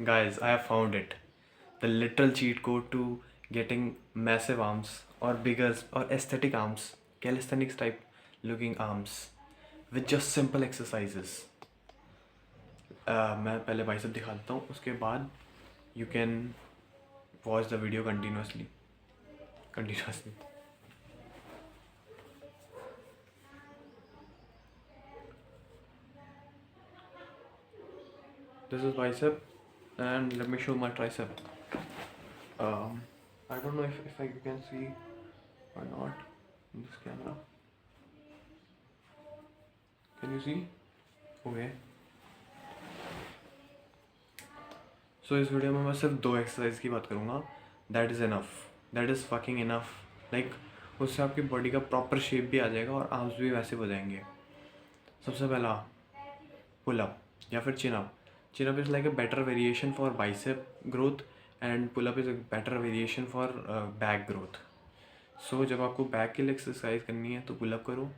Guys, I have found it. The literal cheat code to getting massive arms or bigger or aesthetic arms, calisthenics type looking arms with just simple exercises. मैं पहले bicep दिखा देता हूँ, उसके बाद you can watch the video continuously. This is bicep, and let me show my tricep. I don't know if you can see or not in this camera. Can you see? Okay. So इस video में मैं सिर्फ 2 exercise की बात करूँगा. That is enough. That is fucking enough. Like उससे आपकी body का प्रॉपर शेप भी आ जाएगा और आर्म्स भी वैसे हो जाएंगे. सबसे पहला पुल अप या फिर chin up. Chin up is like a better variation for bicep growth and pull up is a better variation for back growth. So जब आपको बैक के लिए एक्सरसाइज करनी है तो पुल अप करो,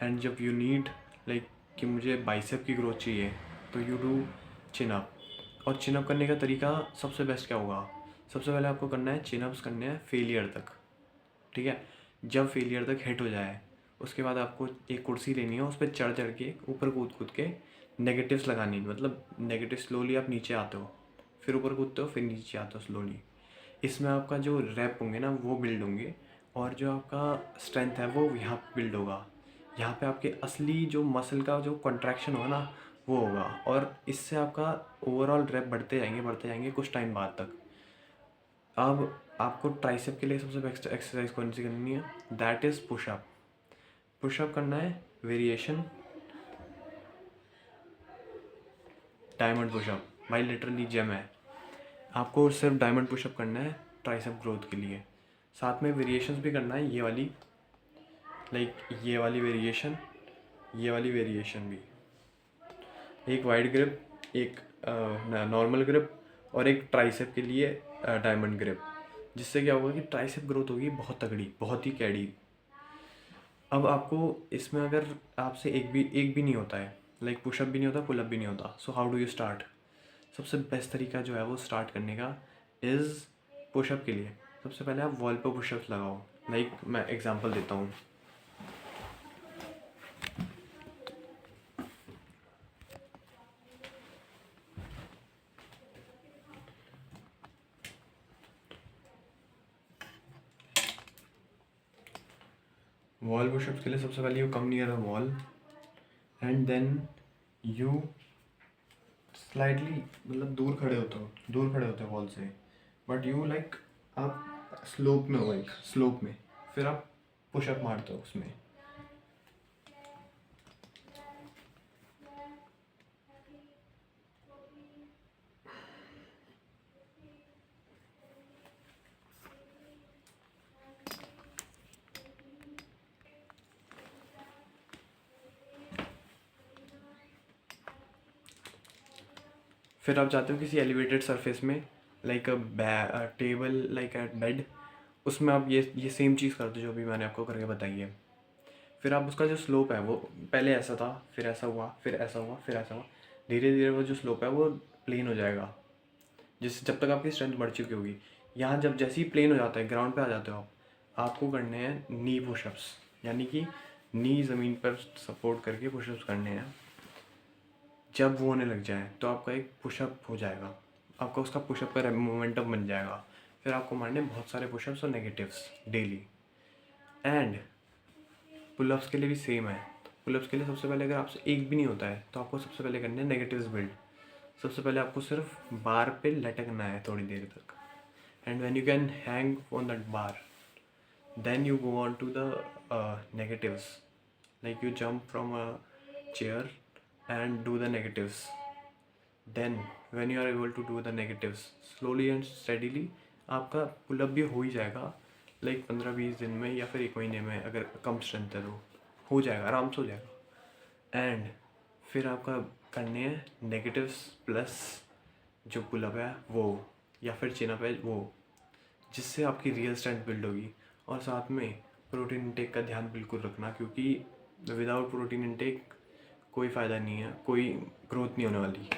एंड जब यू नीड लाइक कि मुझे बाइसेप की ग्रोथ चाहिए तो यू डू चिन अप. और चिन अप करने का तरीका सबसे बेस्ट क्या होगा? सबसे पहले आपको करना है चिन अप्स करने हैं फेलियर तक. ठीक है. जब फेलियर तक हिट हो जाए उसके बाद आपको एक कुर्सी लेनी है, उस पर चढ़ चढ़ के ऊपर कूद कूद के नेगेटिव्स लगानी है. मतलब नेगेटिव स्लोली आप नीचे आते हो, फिर ऊपर कूदते हो, फिर नीचे आते हो स्लोली. इसमें आपका जो रैप होंगे ना वो बिल्ड होंगे, और जो आपका स्ट्रेंथ है वो यहाँ बिल्ड होगा. यहाँ पे आपके असली जो मसल का जो कॉन्ट्रैक्शन होगा ना वो होगा, और इससे आपका ओवरऑल रैप बढ़ते जाएंगे कुछ टाइम बाद तक. अब आपको ट्राइसेप के लिए सबसे बेस्ट एक्सरसाइज कौन सी करनी है? That is pushup. पुशअप करना है वेरिएशन डायमंड पुशअप. भाई लिटरली जेम है. आपको सिर्फ डायमंड पुशअप करना है ट्राइसेप ग्रोथ के लिए. साथ में वेरिएशंस भी करना है, ये वाली लाइक ये वाली वेरिएशन, ये वाली वेरिएशन भी. एक वाइड ग्रिप, एक नॉर्मल ग्रिप, और एक ट्राइसेप के लिए डायमंड ग्रिप. जिससे क्या होगा कि ट्राइसेप ग्रोथ होगी बहुत तगड़ी, बहुत ही कैडी. अब आपको इसमें अगर आपसे एक भी नहीं होता है, लाइक पुशअप भी नहीं होता, पुलअप भी नहीं होता, so how do you start? सबसे बेस्ट तरीका जो है वो स्टार्ट करने का इज़ पुशअप के लिए सबसे पहले आप वॉल पर पुशअप्स लगाओ. लाइक मैं एग्जांपल देता हूँ. वॉल पुशअप्स के लिए सबसे पहले you come near a wall, and then you slightly मतलब दूर खड़े होते हो वॉल से, बट यू लाइक आप स्लोप में हो, एक स्लोप में, फिर आप पुशअप मारते हो उसमें. फिर आप जाते हो किसी एलिवेटेड सरफेस में, like a table, like at bed. उसमें आप ये सेम चीज़ करते हो जो भी मैंने आपको करके बताई है. फिर आप उसका जो स्लोप है वो पहले ऐसा था, फिर ऐसा हुआ, फिर ऐसा हुआ, फिर ऐसा हुआ. धीरे धीरे वो जो स्लोप है वो प्लेन हो जाएगा, जिससे जब तक आपकी स्ट्रेंथ बढ़ चुकी होगी. यहाँ जब जैसे ही प्लेन हो जाता है, ग्राउंड पे आ जाते हो आप, आपको करने हैं नी पुशअप्स. यानी कि नी ज़मीन पर सपोर्ट करके पुशअप्स करने हैं. जब वो होने लग जाए तो आपका एक पुशअप हो जाएगा, आपका उसका पुशअप का मोमेंटम बन जाएगा. फिर आपको मारने बहुत सारे पुशअप्स और नेगेटिव्स डेली. एंड पुलअप्स के लिए भी सेम है. पुलअप्स के लिए सबसे पहले अगर आपसे एक भी नहीं होता है तो आपको सबसे पहले करने हैं नेगेटिव्स बिल्ड. सबसे पहले आपको सिर्फ बार पे लटकना है थोड़ी देर तक, and when you can hang on that bar then you go on to the negatives. Like you jump from a chair and do the negatives. Then when you are able to do the negatives slowly and steadily, आपका pull up भी हो ही जाएगा like 15-20 दिन में या फिर 1 महीने में. अगर कम स्ट्रेंथ है तो हो जाएगा, आराम से हो जाएगा. एंड फिर आपका करने हैं नेगेटिव्स प्लस जो पुलअप है वो, या फिर चिनअप है वो, जिससे आपकी रियल स्ट्रेंथ बिल्ड होगी. और साथ में प्रोटीन इंटेक का ध्यान बिल्कुल रखना, क्योंकि विदाउट प्रोटीन इंटेक कोई फ़ायदा नहीं है, कोई ग्रोथ नहीं होने वाली.